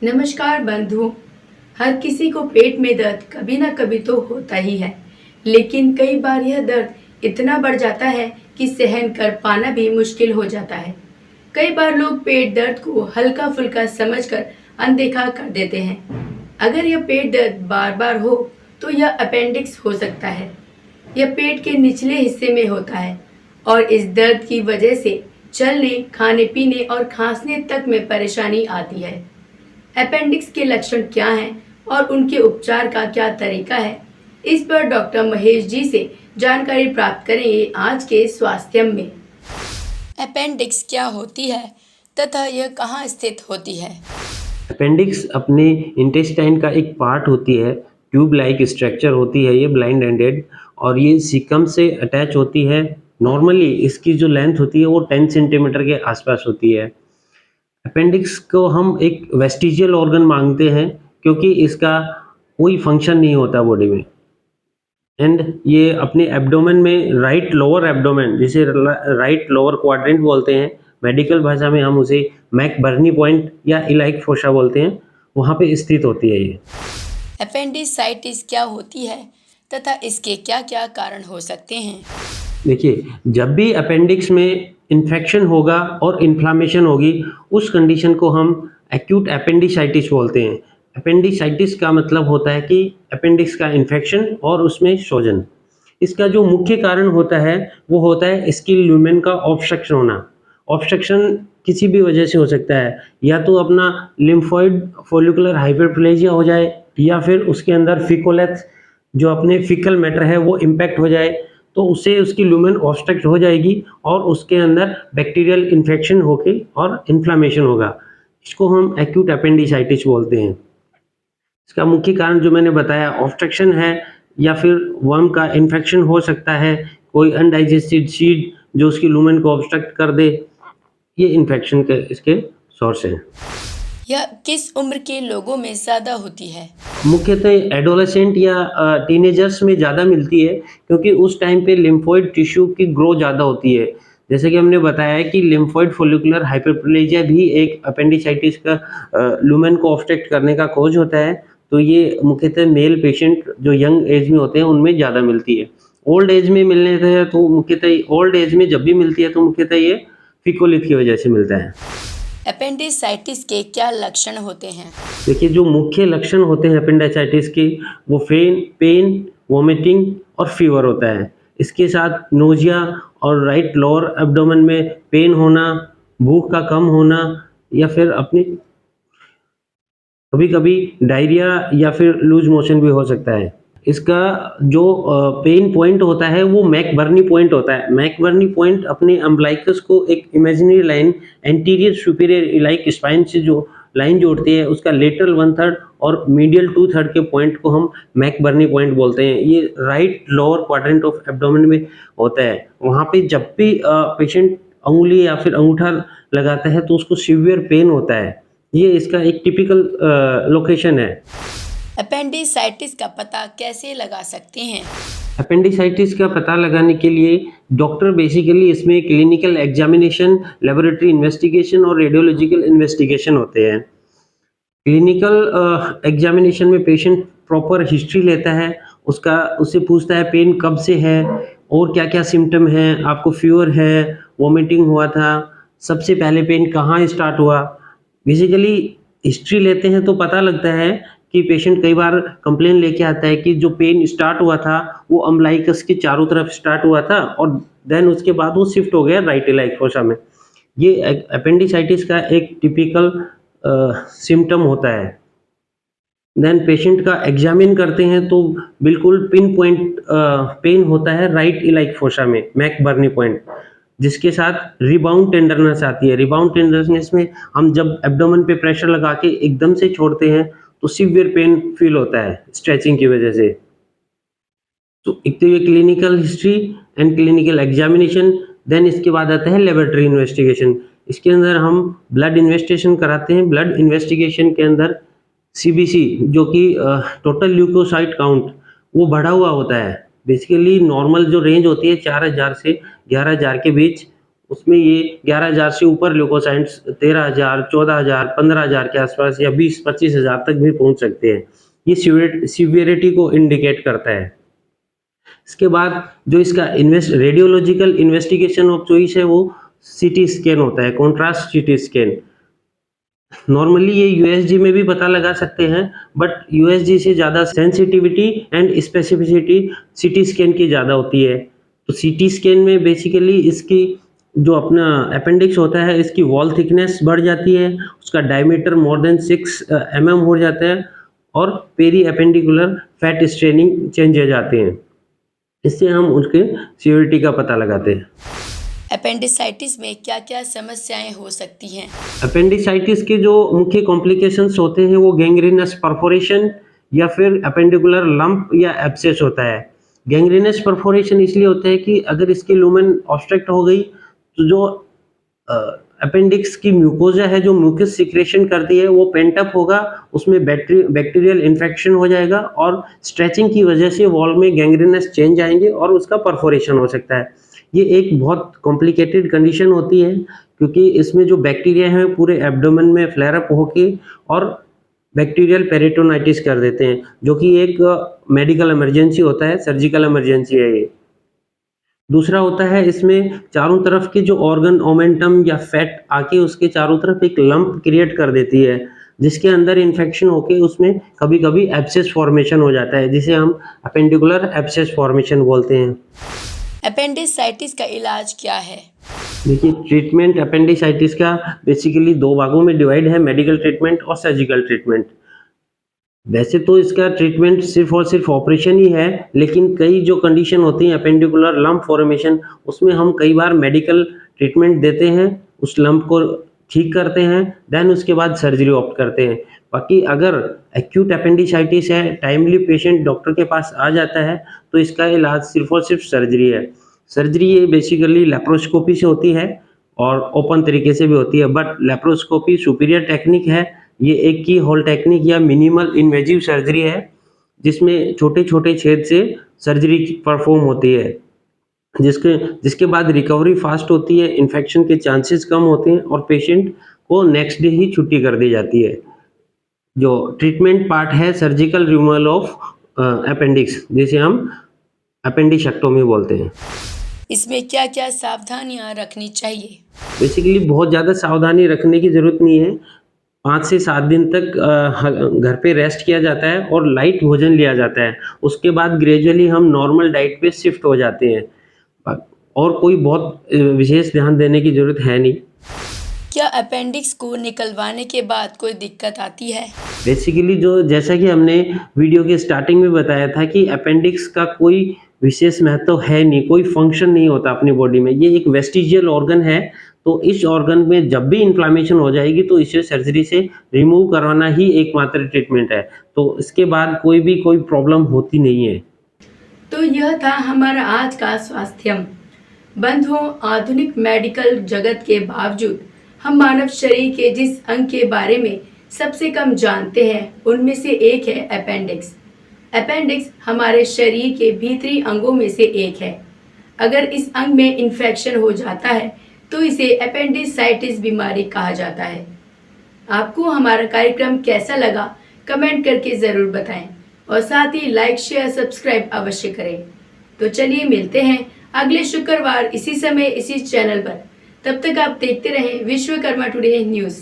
नमस्कार बंधुओं। हर किसी को पेट में दर्द कभी ना कभी तो होता ही है, लेकिन कई बार यह दर्द इतना बढ़ जाता है कि सहन कर पाना भी मुश्किल हो जाता है। कई बार लोग पेट दर्द को हल्का फुल्का समझकर अनदेखा कर देते हैं। अगर यह पेट दर्द बार बार हो तो यह अपेंडिक्स हो सकता है। यह पेट के निचले हिस्से में होता है और इस दर्द की वजह से चलने, खाने पीने और खांसने तक में परेशानी आती है। अपेंडिक्स के लक्षण क्या हैं और उनके उपचार का क्या तरीका है, इस पर डॉक्टर महेश जी से जानकारी प्राप्त करेंगे आज के स्वास्थ्य में। अपेंडिक्स क्या होती है तथा यह कहाँ स्थित होती है? अपेंडिक्स अपने इंटेस्टाइन का एक पार्ट होती है, ट्यूब लाइक स्ट्रक्चर होती है ये ब्लाइंड एंडेड, और ये सीकम से अटैच होती है। नॉर्मली इसकी जो लेंथ होती है वो 10 सेंटीमीटर के आसपास होती है। अपेंडिक्स को हम एक वेस्टिजियल ऑर्गन मानते हैं क्योंकि इसका कोई फंक्शन नहीं होता बॉडी में। एंड ये अपने एब्डोमेन में राइट लोअर एब्डोमेन, जिसे राइट लोअर क्वाड्रेंट बोलते हैं, मेडिकल भाषा में हम उसे मैकबर्नी पॉइंट या इलाइक फोसा बोलते हैं, वहाँ पे स्थित होती है ये। अपेंडिसाइटिस क्या होती है तथा इसके क्या क्या कारण हो सकते हैं? देखिए, जब भी अपेंडिक्स में इन्फेक्शन होगा और इन्फ्लामेशन होगी, उस कंडीशन को हम एक्यूट अपेंडिसाइटिस बोलते हैं। अपेंडिसाइटिस का मतलब होता है कि अपेंडिक्स का इन्फेक्शन और उसमें सूजन। इसका जो मुख्य कारण होता है वो होता है स्किन ल्यूमेन का ऑब्स्ट्रक्शन होना। ऑब्स्ट्रक्शन किसी भी वजह से हो सकता है, या तो अपना लिम्फोइड फॉलिकुलर हाइपरप्लेजिया हो जाए, या फिर उसके अंदर फिकोलेक्स जो अपने फीकल मैटर है वो इम्पैक्ट हो जाए, तो उससे उसकी लुमेन ऑब्स्ट्रक्ट हो जाएगी और उसके अंदर बैक्टीरियल इन्फेक्शन होके और इन्फ्लामेशन होगा। इसको हम एक्यूट अपेंडिसाइटिस बोलते हैं। इसका मुख्य कारण जो मैंने बताया ऑब्स्ट्रक्शन है, या फिर वर्म का इन्फेक्शन हो सकता है, कोई अनडाइजेस्टेड सीड जो उसकी लुमेन को ऑब्स्ट्रक्ट कर दे। ये इन्फेक्शन के इसके सोर्स हैं। यह किस उम्र के लोगों में ज़्यादा होती है? मुख्यतः एडोलेसेंट या टीनेजर्स में ज़्यादा मिलती है, क्योंकि उस टाइम पे लिम्फोइड टिश्यू की ग्रो ज़्यादा होती है। जैसे कि हमने बताया है कि लिम्फोइड फॉलिकुलर हाइपरप्लेजिया भी एक अपेंडिसाइटिस का लुमेन को ऑब्स्ट्रक्ट करने का कॉज होता है। तो ये मुख्यतः मेल पेशेंट जो यंग एज में होते हैं उनमें ज़्यादा मिलती है। ओल्ड एज में मिलने से तो मुख्यतः ओल्ड एज में जब भी मिलती है तो मुख्यतः ये फिकोलिथ की वजह से मिलता है। अपेंडिसाइटिस के क्या लक्षण होते हैं? देखिए, जो मुख्य लक्षण होते हैं अपेंडिसाइटिस के, वो पेन, वोमिटिंग और फीवर होता है। इसके साथ नोजिया और राइट लोअर एब्डोमेन में पेन होना, भूख का कम होना, या फिर अपनी कभी-कभी डायरिया या फिर लूज मोशन भी हो सकता है। इसका जो पेन पॉइंट होता है वो मैकबर्नी पॉइंट होता है। मैकबर्नी पॉइंट अपने अम्बिलिकस को एक imaginary line anterior superior iliac spine से जो लाइन जोड़ती है, उसका लेटरल 1/3 और मीडियल 2/3 के पॉइंट को हम मैकबर्नी पॉइंट बोलते हैं। ये right lower quadrant of abdomen में होता है। वहाँ पे जब भी पेशेंट अंगुली या फिर अंगूठा लगाता है तो उसको सीवियर पेन होता है। ये इसका एक टिपिकल लोकेशन है। अपेंडिसाइटिस का पता कैसे लगा सकते हैं? अपेंडिसाइटिस का पता लगाने के लिए डॉक्टर बेसिकली इसमें क्लिनिकल एग्जामिनेशन, लेबोरेटरी इन्वेस्टिगेशन और रेडियोलॉजिकल इन्वेस्टिगेशन होते हैं। क्लिनिकल एग्जामिनेशन में पेशेंट प्रॉपर हिस्ट्री लेता है, उससे पूछता है पेन कब से है और क्या-क्या सिम्पटम हैं, आपको फीवर है, वोमिटिंग हुआ था, सबसे पहले पेन कहाँ स्टार्ट हुआ। बेसिकली हिस्ट्री लेते हैं तो पता लगता है कि पेशेंट कई बार कंप्लेन लेके आता है कि जो पेन स्टार्ट हुआ था वो अम्बिलिकस के चारों तरफ स्टार्ट हुआ था और देन उसके बाद वो शिफ्ट हो गया राइट इलाइक फोसा में। ये अपेंडिसाइटिस का एक टिपिकल सिम्पटम होता है। देन पेशेंट का एग्जामिन करते हैं तो बिल्कुल पिन पॉइंट पेन होता है राइट इलाइक फोसा में, मैकबर्नी पॉइंट, जिसके साथ रिबाउंड टेंडरनेस आती है। रिबाउंड टेंडरनेस में हम जब एब्डोमेन पे प्रेशर लगा के एकदम से छोड़ते हैं तो सीवियर पेन फील होता है स्ट्रेचिंग की वजह से। तो एक तो ये clinical history and clinical examination, then इसके बाद आता है लेबोरेटरी इन्वेस्टिगेशन। इसके अंदर हम ब्लड इन्वेस्टिगेशन कराते हैं। ब्लड इन्वेस्टिगेशन के अंदर सीबीसी जो कि टोटल ल्यूकोसाइट काउंट वो बढ़ा हुआ होता है। बेसिकली नॉर्मल जो रेंज होती है 4000 से 11000 के बीच, उसमें ये 11,000 से ऊपर ल्यूकोसाइट्स 13,000, 14,000, 15,000 के आसपास या 20-25 हज़ार तक भी पहुंच सकते हैं। ये सीवियरिटी को इंडिकेट करता है। इसके बाद जो इसका रेडियोलॉजिकल इन्वेस्टिगेशन ऑफ चॉइस है वो सीटी स्कैन होता है, कॉन्ट्रास्ट सीटी स्कैन। नॉर्मली ये यूएसजी में भी पता लगा सकते हैं, बट यूएसजी से ज़्यादा sensitivity and specificity CT scan की ज़्यादा होती है। तो सीटी स्कैन में बेसिकली इसकी जो अपना अपेंडिक्स होता है, इसकी वॉल थिकनेस बढ़ जाती है, उसका डायमीटर मोर देन 6 mm हो जाता है और peri appendicular fat stranding change हो जाते हैं। इससे हम उसके सीवियरिटी का पता लगाते हैं। अपेंडिसाइटिस में क्या क्या समस्याएं हो सकती हैं? अपेंडिसाइटिस के जो मुख्य कॉम्प्लिकेशंस होते हैं वो गैंग्रीनस परफोरेशन या फिर अपेंडिकुलर लंप या एब्सेस होता है। गैंग्रीनस परफोरेशन इसलिए होता है कि अगर इसकी लुमेन ऑब्स्ट्रक्ट हो गई तो जो अपेंडिक्स की म्यूकोजा है, जो म्यूकस सिक्रेशन करती है, वो पेंट अप होगा, उसमें बैक्टीरियल इन्फेक्शन हो जाएगा और स्ट्रेचिंग की वजह से वॉल में गैंग्रीनस चेंज आएंगे और उसका परफोरेशन हो सकता है। ये एक बहुत कॉम्प्लिकेटेड कंडीशन होती है क्योंकि इसमें जो बैक्टीरिया हैं पूरे एब्डोमेन में फ्लेयर अप होके और बैक्टीरियल पेरिटोनाइटिस कर देते हैं, जो कि एक मेडिकल इमरजेंसी होता है, सर्जिकल इमरजेंसी है ये। दूसरा होता है इसमें चारों तरफ के जो ऑर्गन ओमेंटम या फैट आके उसके चारों तरफ एक लंप क्रिएट कर देती है, जिसके अंदर इन्फेक्शन होके उसमें कभी-कभी एब्सेस फॉर्मेशन हो जाता है, जिसे हम अपेंडिकुलर एब्सेस फॉर्मेशन बोलते हैं। अपेंडिसाइटिस का इलाज क्या है? देखिए, ट्रीटमेंट अपेंडिसाइटिस का बेसिकली 2 भागों में डिवाइड है, मेडिकल ट्रीटमेंट और सर्जिकल ट्रीटमेंट। वैसे तो इसका ट्रीटमेंट सिर्फ और सिर्फ ऑपरेशन ही है, लेकिन कई जो कंडीशन होती हैं अपेंडिकुलर लंप फॉर्मेशन, उसमें हम कई बार मेडिकल ट्रीटमेंट देते हैं, उस लंप को ठीक करते हैं, देन उसके बाद सर्जरी ऑप्ट करते हैं। बाकी अगर एक्यूट अपेंडिसाइटिस है, टाइमली पेशेंट डॉक्टर के पास आ जाता है, तो इसका इलाज सिर्फ और सिर्फ सर्जरी है। सर्जरी ये बेसिकली लेप्रोस्कोपी से होती है और ओपन तरीके से भी होती है, बट लेप्रोस्कोपी सुपीरियर टेक्निक है। ये एक की होल टेक्निक या मिनिमल इन्वेजिव सर्जरी है, जिसमें छोटे-छोटे छेद से सर्जरी परफॉर्म होती है, जिसके बाद रिकवरी फास्ट होती है, इन्फेक्शन के चांसेस कम होते हैं और पेशेंट को नेक्स्ट डे ही छुट्टी कर दी जाती है। जो ट्रीटमेंट पार्ट है सर्जिकल रिमूवल ऑफ अपेंडिक्स, जिसे हम अपेंडिसेक्टोमी बोलते हैं। इसमें क्या क्या सावधानियां रखनी चाहिए? बेसिकली बहुत ज़्यादा सावधानी रखने की ज़रूरत नहीं है। 5 से 7 दिन तक घर पे रेस्ट किया जाता है और लाइट भोजन लिया जाता है। उसके बाद ग्रेजुअली हम नॉर्मल डाइट पे शिफ्ट हो जाते हैं और कोई बहुत विशेष ध्यान देने की ज़रूरत है नहीं। क्या अपेंडिक्स को निकलवाने के बाद कोई दिक्कत आती है? बेसिकली जो जैसा कि हमने वीडियो के स्टार्टिंग में बताया था कि अपेंडिक्स का कोई विशेष महत्व है नहीं, कोई फंक्शन नहीं होता अपनी बॉडी में। ये एक वेस्टिजियल ऑर्गन है, तो इस ऑर्गन में जब भी इन्फ्लेमेशन हो जाएगी तो इसे सर्जरी से रिमूव करवाना ही एकमात्र ट्रीटमेंट है। तो इसके बाद कोई प्रॉब्लम होती नहीं है। तो यह था हमारा आज का स्वास्थ्यम। बंधुओं, आधुनिक मेडिकल जगत के बावजूद हम मानव शरीर के जिस अंग के बारे में सबसे कम जानते हैं, उनमें से एक है अपेंडिक्स। अपेंडिक्स हमारे शरीर के भीतरी अंगों में से एक है। अगर इस अंग में इन्फेक्शन हो जाता है तो इसे अपेंडिसाइटिस बीमारी कहा जाता है। आपको हमारा कार्यक्रम कैसा लगा कमेंट करके ज़रूर बताएं और साथ ही लाइक शेयर सब्सक्राइब अवश्य करें। तो चलिए मिलते हैं अगले शुक्रवार इसी समय इसी चैनल पर। तब तक आप देखते रहें विश्वकर्मा टुडे न्यूज़।